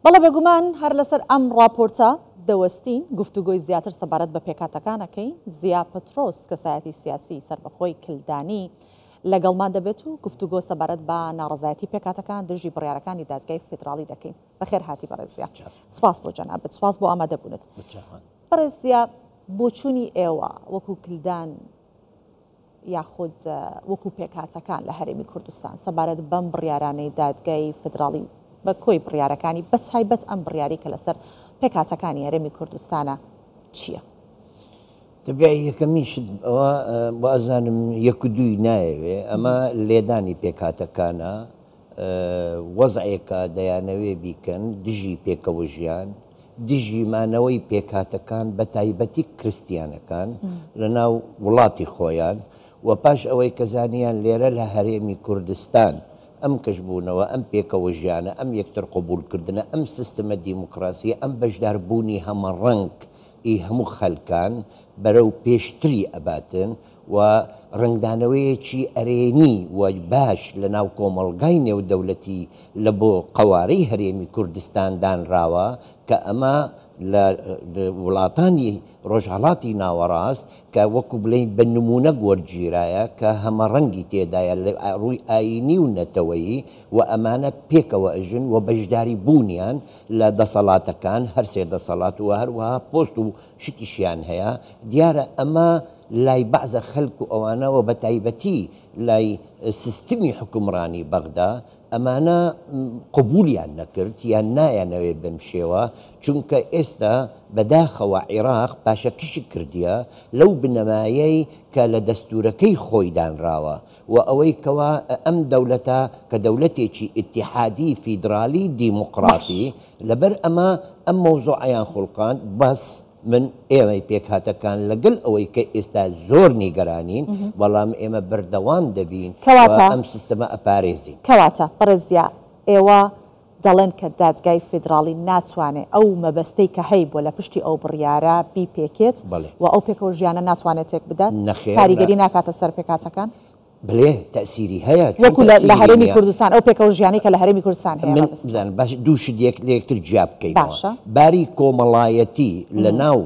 بەڵێ بێگومان هەر لەسەر ئەم راپۆرتە دەوەستین گفتوگۆی زیاتر سەبارەت بە پێکهاتەکانەکەی زیا پەترۆس کەسایەتی سیاسی سەربەخۆی کلدانی لەگەڵمان دەبێت و گفتوگۆ سەبارەت بە ناڕەزایەتی پێکهاتەکان دژی بڕیارەکانی دادگای فێدراڵی دەکەین. بەخێر هاتی بەڕێز زیا. سپاس بۆ جەنابەت، سپاس بۆ ئامادەبوونت. بەڕێز زیا، بۆچوونی ئێوە وەکو کلدان یاخود وەکو پێکهاتەکان لە هەرێمی کوردستان سەبارەت بەم بڕیارانەی دادگای فێدراڵی بە کۆی بڕیارەکانی بە تایبەت ئەم بڕیاری کە لەسەر پێکهاتەکانی هەرێمی کوردستانە چییە؟ تەبیعی یەکەمیشت ئەوە بازانم یەک و دووی نایەوێ، ئەمە لێدانی پێکهاتەکانە وەزعێکە دەیانەوێ بیکەن دژی پێکەوە ژیان، دژی مانەوەی پێکهاتەکان بە تایبەتی کریستیانەکان لە ناو وڵاتی خۆیان و پاش ئەوەی کەزانیان لێرە لە هەرێمی کوردستان ئەم کەشبوونەوە ئەم پێکەوە ژیانە ئەم یەکتر قبولکردنە ئەم سیستەمە دیموکراسی ئەم بەشداربوونی هەمە ڕەنگ هەموو خەلکان بەرەو پێشتری ئەباتن و ڕنگدانەوەیەکی ئەرێنی و باش لە ناو کۆمەڵگای نێودەوڵەتی لە بۆ قەوارەی هەرێمی کوردستان دانراوە کە ئەمە لە وڵاتانی ڕۆژهەڵاتی ناوەڕاست کە وەکو بڵین بە نمونە گۆرجیرایە کە هەمە ڕەنگی تێدایە لە ڕووی ئاینی و نەتەوەیی و ئەمانە پێکەوە ئەژن و بەشداری بوونیان لە دەسەڵاتەکان هەرسێ دەسەڵات و هەروەها پۆست و شتیشیان هەیە. دیارە ئەمە لای بەعزە خەلک و ئەوانەوە بە تایبەتی لای سیستمی حکومڕانی بەغدا ئەمانە قبولیان نەکرد یان نایانەوێ بەم شێوە، چونکە ئێستا بەداخەوە عێراق پاشەکشی کردیە لەو بنەمایەی کە لە دەستورەکەی خۆی دانراوە و ئەوەی کەوا ئەم دەوڵەتە کە دەوڵەتێکی ئیتیحادی فیدرالی دیموقراسی لەبەر ئەمە ئەم مەوزوعیان خوڵقاند. بەس من ئێمەی پێکهاتەکان لەگەڵ ئەوەی کە ئێستا زۆر نیگەرانین بەڵام ئێمە بەردەوام دەبین ئەم سیستەمە ئەپارێزین. کەواتە بەڕێزیا ئێوە دەڵێن کە دادگای فێدراڵی ناتوانێت ئەو مەبەستەی کە هەی بۆ لە پشتی ئەو بڕیارە بیپێکێت و ئەو پێکەوە ژیانە ناتوانێت تێک بدات، کاریگەری ناکاتە سەر پێکهاتەکان؟ بڵێ تەسیری هەیە وەکو لە هەرێمی کوردستان ئەو پێکەوە ژیانی کە لە هەرێمی کوردستان هەیە. بزانم باش دووشت یەکتر جیا بکەیتەوە. باری کۆمەڵایەتی لە ناو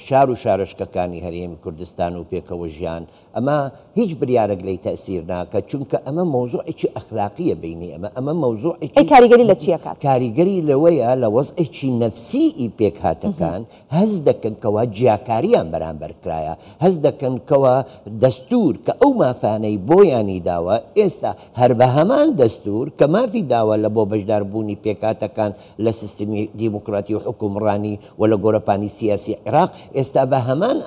شار و شارشکەکانی هەرێمی کوردستان و پێکەوە ژیان ئەمە هیچ بریارێک لی تەسیر ناکە، چونکە ئەمە مۆزوعێکی ئەخلاقیە بینی ئەمە مۆزوعێکی کاریگەری لە چیە کات؟ کاریگەری لەوەیە لە وەزعێکی نەفسی پێکهاتەکان هەز دەکەن کەوا جیاکاریان بەرامبەر کرایە، هەز دەکەن کەوا دەستور کە ئەو مافانەی بۆیانی داوە ئێستا هەر بە هەمان دەستور کە مافی داوە لە بۆ بەشداربوونی پێکهاتەکان لە سیستمی دیموکراتی و حکومڕانی و لە گۆرەپانی سیاسی عێراق ئێستا بە هەمان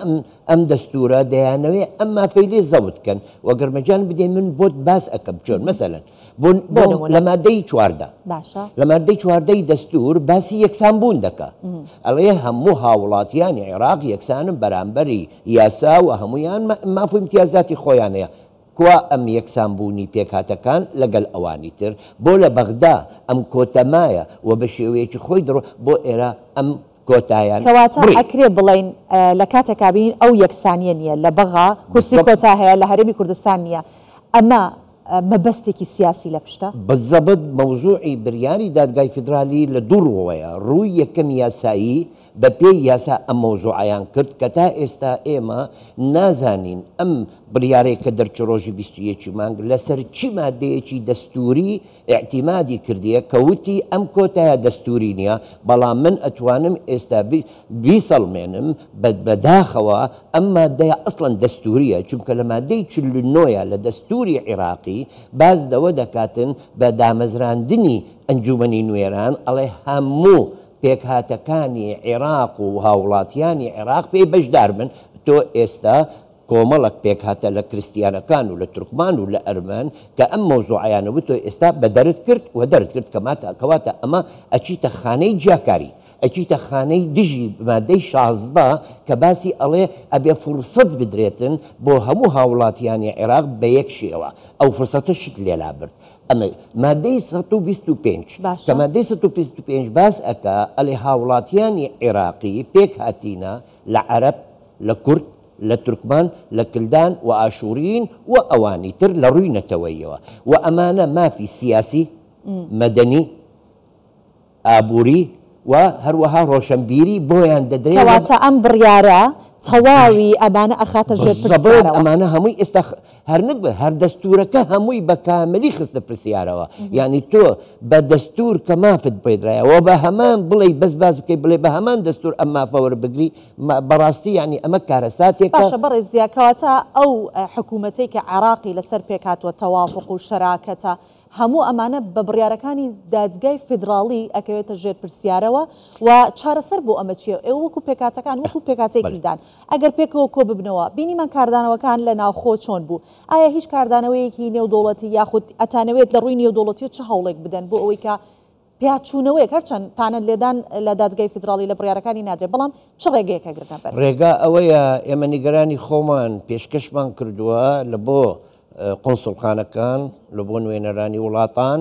ئەم دەستورە دەیانەوێ ئەم مافەی لێ زەوتکەن وەگەرمەجان بدێ من بۆت باس ئەەکەم چۆن مەسەلەن لە مادەی چواردە لە مادەی چواردەی دەستور باسی یەکسانبوون دەکە ئەڵێ هەموو هاوڵاتیانی عێراق یەکسانن بەرامبەری یاسا و هەمویان مافو امتیازاتی خۆیانەیە. کوا ئەم یەکسانبوونی پێکهاتەکان لەگەڵ ئەوانی تر بۆ لە بەغدا ئەم کۆتەمایە و بە شێوەیەکی خۆی دڕۆ بۆ ئێرە ئەم کۆتایان کەواتە ئەکرێ بڵین لە کاتێکا بینین ئەو یەکسانیە نییە لە بەغا کورسی کۆتا هەیە لە هەرێمی کوردستان نییە، ئەمە مەبەستێکی سیاسی لە پشتە بەزەبت مەوزوعی بریاری دادگای فێدرالی لە دووڕەوەیە ڕووی یەکەم یاسایی بە پێی یاسا ئەم مەوزوعیان کرد کە تا ئێستا ئێمە نازانین ئەم بریارەیە کە دەرچ ڕۆژی 21 مانگ لەسەر چی مادەیەکی دەستوری ئاعتیمادی کردیە کەوتی ئەم کۆتایە دەستوری نییە، بەڵام من ئەتوانم ئێستا بیسەڵمێنم بەداخەوە ئەم مادەیە ئەسڵەن دەستوریە، چونکە لە مادەی 49 لە دەستوری عێراقی باز دەوە دەکاتن بە دامەزراندنی ئەنجومەنی نوێران ئەڵێ هەموو پێکهاتەکانی عێراق و هاوڵاتیانی عێراق پێی بەشدار بن. تۆ ئێستا کۆمەڵک پێکهاتە لە کریستیانەکان و لە تورکمان و لە ئەرمەن کە ئەم مەوزوعیانە تۆ ئێستا بە دەرت کرد و دەرت کرد کەواتە ئەمە ئەچیتە خانەی جیاکاری، ئەچیتە خانەی دژی مادەی 16 کە باسی ئەڵێ ئەبێ فرسەت بدرێتن بۆ هەموو هاوڵاتیانی عێراق بە یەک شێوە، ئەو فرسەتە شت لێلا برد. ئەمە مادەی 125 کە مادەی 125 باس ئەکا ئەڵێ هاوڵاتیانی عێراقی پێک هاتینە لە عەرەب، لە کورد، لە تورکمان، لە کلدان و ئاشورین و ئەوانی تر لە ڕووی نەتەوەیەوە و ئەمانە مافی سیاسی، مەدەنی ئابووری و هەروەها ڕۆشنبیری بۆیان دەدرێت. کەواتە ئەم بڕیارە تەواوی ئەمانە ئەخاتە ژێر پرسیارەوە. ئەمانە هەمووی ئێستا هەرنک بە هەر دەستورەکە هەمووی بە کاملی خستە پرسیارەوە. یعنی تۆ بە دەستور کە مافت پێدرایەوە بە هەمان بڵێ بەس باز بکەی بڵێ بە هەمان دەستور ئەم مافە وەربگری بەڕاستی یعنی ئەمە کارەساتێکە. باشە بەڕێز زیا کەواتە ئەو حکوومەتەی کە عێراقی لەسەر پێکاتوە تەوافق و شەراکەتە هەموو ئەمانە بە بڕیارەکانی دادگای فیدراڵی ئەکەوێتە ژێر پرسیارەوە و چارەسەر بۆ ئەمە چیە؟ ئێوە وەکو پێکاتەکان وەکو پێکاتێکیدان ئەگەر پێکەوە کۆ ببنەوە بینیمان کاردانەوەکان لە ناوخۆ چۆن بوو؟ ئایا هیچ کاردانەوەیەکی نێودوڵەتی یاخود ئەتانەوێت لە ڕووی نێودوڵەتی چه هەوڵێک بدەن بۆ ئەوەی کە پێچوونەوەیەک هەرچەند تانەت لێدان لە دادگای فیدراڵی لە بڕیارەکانی نادرێت بەڵام چ ڕێگەیەکە گرتان بەر؟ ڕێگا ئەوەیە ئێمە نیگەرانی خۆمان پێشکەشمان کردووە لە بۆ قۆنسڵخانەکان لە بۆ نوێنەرانی وڵاتان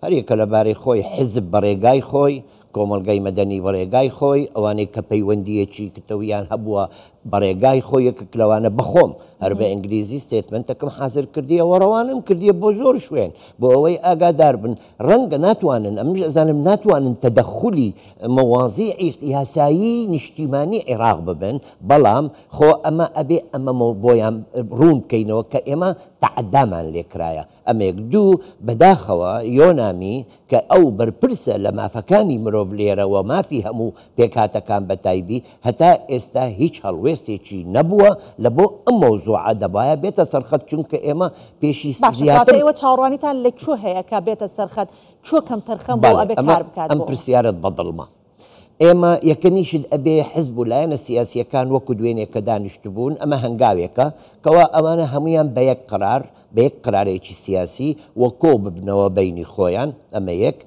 هەریەکە لەبارەی خۆی حزب بە ڕێگای خۆی کۆمەلگای مەدەنی بە ڕێگای خۆی ئەوانەی کە پەیوەندیەکی کتەویان هەبووە بە ڕێگای خۆی یەکێک لەوانە بەخۆم هەر بە ئینگلیزی ستێتمنتەکەم حازر کردیەوە ڕەوانم کردیە بۆ زۆر شوێن بۆ ئەوەی ئاگادار بن ڕەنگە ناتوانن ئەمش ئەزانم ناتوانن تەدەخولی مەواضیعی یاسایی نیشتیمانی عێراق ببن بەڵام خۆ ئەمە ئەبێ ئەمە بۆیان ڕوون بکەینەوە کە ئێمە تەعەدامان لێکرایە ئەمێک دوو بەداخەوە یۆنامی کە ئەو بەرپرسە لە مافەکانی مرۆڤ لێرەوە مافی هەموو پێکهاتەکان بە تایبی هەتا ئێستا هیچ هەڵوێستێکی نەبووە لە بۆ ئەم مەوزوعە دەبایە بێتە سەرخەت چونکە ئێمە پێشی ئێوە چاوەڕوانیتان لەکوێ هەیە کە بێتە سەرخەت کوێ کەم تەرخەم بۆ ئەبێ کار بکات ئەم پرسیارەت بەدڵمە ئێمە یەکەمیشت ئەبێ حزب و لایەنە سیاسیەکان وەکو دوێنێک کە دانیشتبوون ئەمە هەنگاوێکە کەوا ئەمانە هەمویان بە یەک قرار بە یەک قرارێکی سیاسی وە کۆ ببنەوە بینی خۆیان ئەمە یەک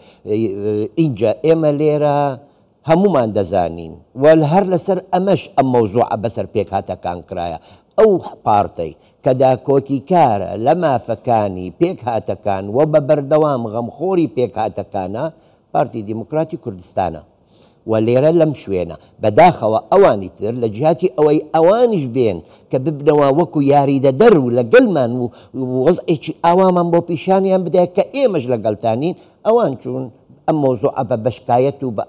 ئینجا ئێمە لێرە هەمومان دەزانین وەل هەر لەسەر ئەمەش ئەم مەوزوعە بەسەر پێکهاتەکان کرایە ئەو پارتەی کە داکۆکی کارە لە مافەکانی پێکهاتەکان و بە بەردەوام غەمخۆری پێکهاتەکانە پارتی دیموکراتی کوردستانە و لێرە لەم شوێنە بەداخەوە ئەوانی تر لە جیاتی ئەوەی ئەوانیش بێن کە ببنەوە وەکو یاریدەدەر و لەگەڵمان و وەزعێکی ئاوامان بۆ پیشانیان بدات کە ئێمەش لەگەڵتانین ئەوان چوون ئەم مۆزوعە بە بەشکایەت و بە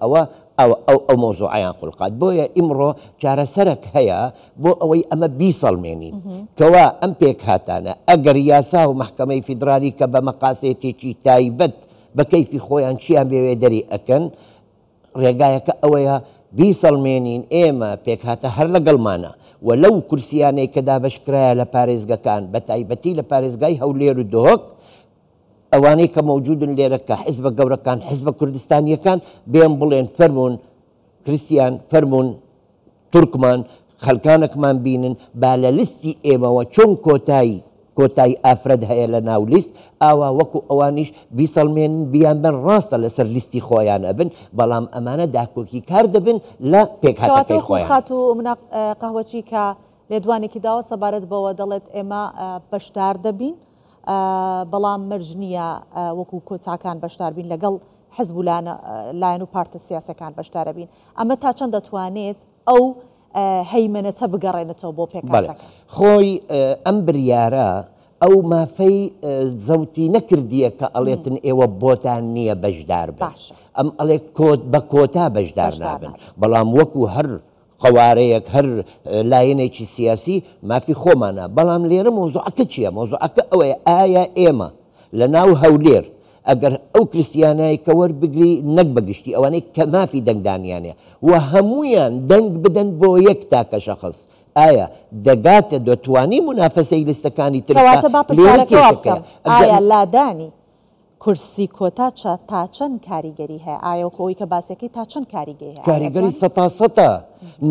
ئەو مۆزوعیان خوڵقات بۆیە ئیمڕۆ چارەسەرێک هەیە بۆ ئەوەی ئەمە بیسەڵمێنین کەوا ئەم پێک هاتانە ئەگەر یاسا و محکەمەی فیدرالی کە بە مەقاسێتێکی تایبەت بە کەیفی خۆیان چیان بێوێ دەری ئەکەن ڕێگایەکە ئەوەیە بیسەڵمێنین ئێمە پێک هاتە هەر لەگەڵمانە و لەو کورسیانەی کە دابەشکرایە لە پارێزگەکان بە تایبەتی لە پارێزگای هەولێر و دۆک ئەوانەی کە مەوجودن لێرە کە حیزبە گەورەکان حیزبە کوردستانیەکان بێن بڵێن فەرمونون کریستیان فەرمونون تورکمان خەلکانێکمان بینن با لە لیستی ئێمەوە چۆن کۆتایی ئافرەت هەیە لە ناو لیست ئاوا وەکو ئەوانیش بیسەڵمێن بیان بن ڕاستە لەسەر لیستی خۆیان ئەبن بەڵام ئەمانە داکۆکی کار دەبن لە پێکهاتەکەی خۆیان خات و منە قەهوەچی کە لێدوانێکی داوە سەبارەت بەوە دەڵێت ئێمە بەشدار دەبین بەڵام مەرج نییە وەکو کۆچاکان بەشدار بین لەگەڵ حزب و لایەن و پارتە سیاسەکان بەشدارە بین ئەمە تا چەند دەتوانێت ئەو هەیمەنەتە بگەڕێنێتەوە بۆ پێکاتەکە خۆی ئەم بریارە ئەو مافەی زەوتی نەکردیە کە ئەڵێتن ئێوە بۆتان نییە بەشدار بن ئەم ئەڵێ بە کۆتا بەشدار نابن بەڵام وەکو هەر قوارەیەک هەر لایەنێکی سیاسی مافی خۆمانە بەڵام لێرە مۆزوعەکە چییە؟ مۆزوعەکە ئەوەیە ئایا ئێمە لە ناو هەولێر ئەگەر ئەو کریسیانایی کە وەربگری نەک بەگشتی ئەوانەی کە مافی دەنگدانیانێ و هەمویان دەنگ بدەن بۆ یەک تاکە شەخص ئایا دەگاتە دەتوانی منافەسەی لیستەکانی ترکەواتە با پرسیارەکە بکەم ئایا لادانی کورسی کۆتا تا چەند کاریگەری هەیە ئایا کۆی کە باسەکەی تا چەند کاریگەری هەیە کاریگەری سەتاسەتە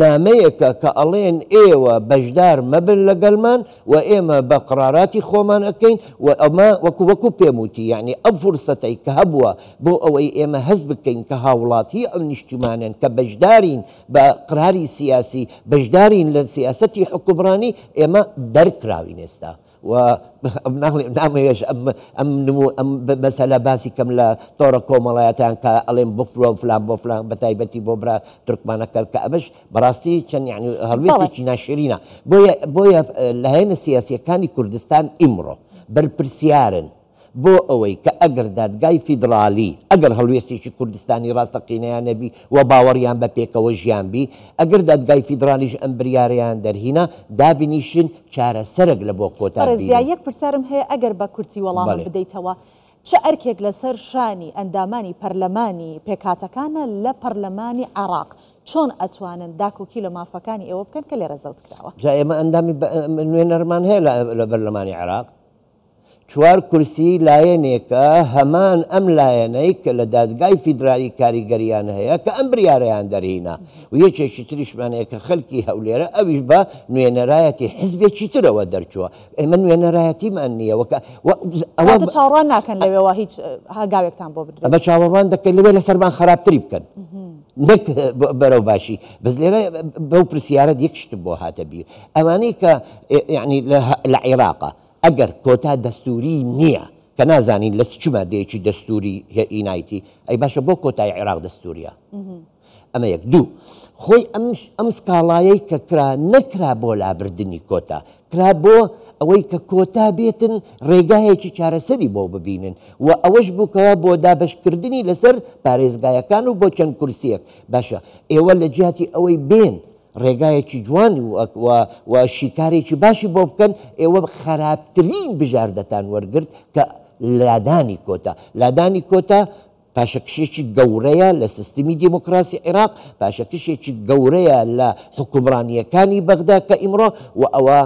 نامەیەکە کە ئەڵێن ئێوە بەشدار مەبن لەگەڵمان و ئێمە بە قراراتی خۆمان ئەەکەین و ئەمە وەکو پێم وتی یعنی ئەم فرسەتەی کە هەبووە بۆ ئەوەی ئێمە هەست بکەین کە هاوڵاتی ئەم نیشتیمانن کە بەشدارین بە قراری سیاسی بەشدارین لە سیاسەتی حکومڕانی ئێمە دەرکراوین ئێستا و نامەیەش ئەم مەسەلە باسی کەم لە تۆڕە کۆمەڵایەتیان کە ئەڵێن بفرۆ فلان بۆ فلان بە تایبەتی بۆ برا تورکمانەکە کە ئەمەش بەڕاستی چەند یعنی هەڵوێستێکی ناشرینە بۆیە لە هێنە سیاسیەکانی کوردستان ئیمڕۆ بەرپرسیارن بۆ ئەوەی کە ئەگەر دادگای فیدرالی ئەگەر هەڵوێستێکی کوردستانی ڕاستەقینەیان نەبی و باوەڕیان بە پێکەوە ژیان بی ئەگەر دادگای فیدرالیش ئەم بریارەیان دەرهینا دابنیشن چارەسەرێک لە بۆ کۆتا یەک پرسیارم هەیە ئەگەر بە کورتی وەڵام بدەیتەوە چه ئەرکێک لەسەر شانی ئەندامانی پەرلەمانی پێکاتەکانە لە پەرلەمانی عێراق چۆن ئەتوانن داکۆکی لە مافەکانی ئێوە بکەن کە لێرە زەوت کراوە ئێمە ئەندامی نوێنەرمان هەیە لە بەرلەمانی عێراق 4 کورسی لایەنێکە هەمان ئەم لایەنەی کە لە دادگای فیدرالی کاریگەریان هەیە کە ئەم بریارەیان دەرهینا و یەکێکی تریشمانەیە کە خەڵکی هەولێرە ئەویش بە نوێنەرایەتی حزبێکی ترەوە دەرچووە ئێمە نوێنەرایەتیمان نییە ئەوە چاوەڕوان ناکەن لەوێەوە هیچ هەنگاوێکتان بۆ بدرێت بە چاوەڕوان دەکەن لەوێ لە سەرمان خراپتری بکەن نەک بەرەو باشی بەس لێرە بەو پرسیارەت یەک شتم بۆ هاتە بیر ئەوانەی کە یعنی لە عێراقە ئەگەر کۆتا دەستوری نییە کە نازانین لە چ مادەیەکی دەستوری ئینایتی ئەی باشە بۆ کۆتای عێراق دەستوریە ئەمە یەک دوو خۆی ئەم سکاڵایەی کە کرا نەکرا بۆ لابردننی کۆتا کرا بۆ ئەوەی کە کۆتا بێتن ڕێگایەکی چارەسەری بۆ ببینن و ئەوەش بووکەوە بۆ دابشکردنی لەسەر پارێزگایەکان و بۆ چەند کورسیەک باشە ئێوە لە جیاتی ئەوەی بێن ڕێگایەکی جوانی و شیکارێکی باشی بۆ بکەن ئێوە خراپترین بژاردەتان وەرگرت کە لادانی کۆتا پاشەکشێکی گەورەیە لە سیستمی دیموکراسی عێراق پاشەکشێکی گەورەیە لە حکومڕانیەکانی بەغدا کە ئیمڕۆ و ئەوە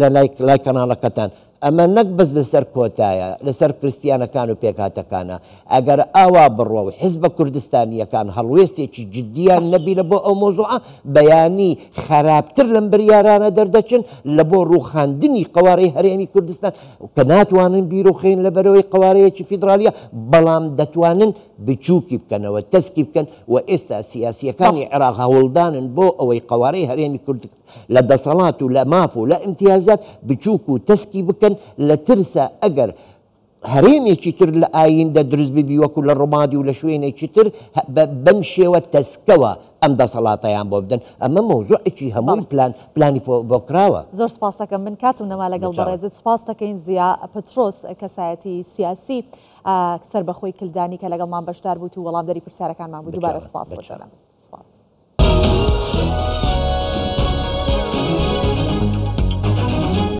لە لای کەناڵەکەتان ئەمە نەک بەس لەسەر کۆتایە لەسەر کریسیانەکان و پێکاتەکانە ئەگەر ئاوا بڕۆ و حیزبە کوردستانیەکان هەڵوێستێکی جددیان نەبی لە بۆ ئەو مۆزوعە بەیانی خراپتر لەم بریارانە دەردەچن لە بۆ ڕووخاندنی قوارەی هەرێمی کوردستان کە ناتوانن بیرۆخین لە بەرەوەی قوارەیەکی فیدرالیە بەڵام دەتوانن بچووکی بکەنەوە تەسکی بکەن و ئێستا سیاسیەکانی عێراق هەوڵدانن بۆ ئەوەی قوارەی هەرێمی کورد لە دەسەڵات و لە ماف و لە ئیمتیازات بچووک و تەسکی بکەن لە ترسە ئەگەر هەرێمێکی تر لە ئایندە دروست ببی وەکو لە ڕۆمادی و لە شوێنێکی تر بەم شێوە تەسکەوە ئەم دەسەڵاتەیان بۆ بدەن ئەمە مۆزوعێکی هەمووی پلانی بۆ کراوە. زۆر سپاس دەکەم من کاتم نەما لەگەڵ بەڕێزت سپاس دەکەین زیا پەترۆس کەسایەتی سیاسی سەر بەخۆی کلدانی کە لەگەڵمان بەشدار بوو و وەڵامدەری پرسیارەکانمان بوو دووبارە سپاس.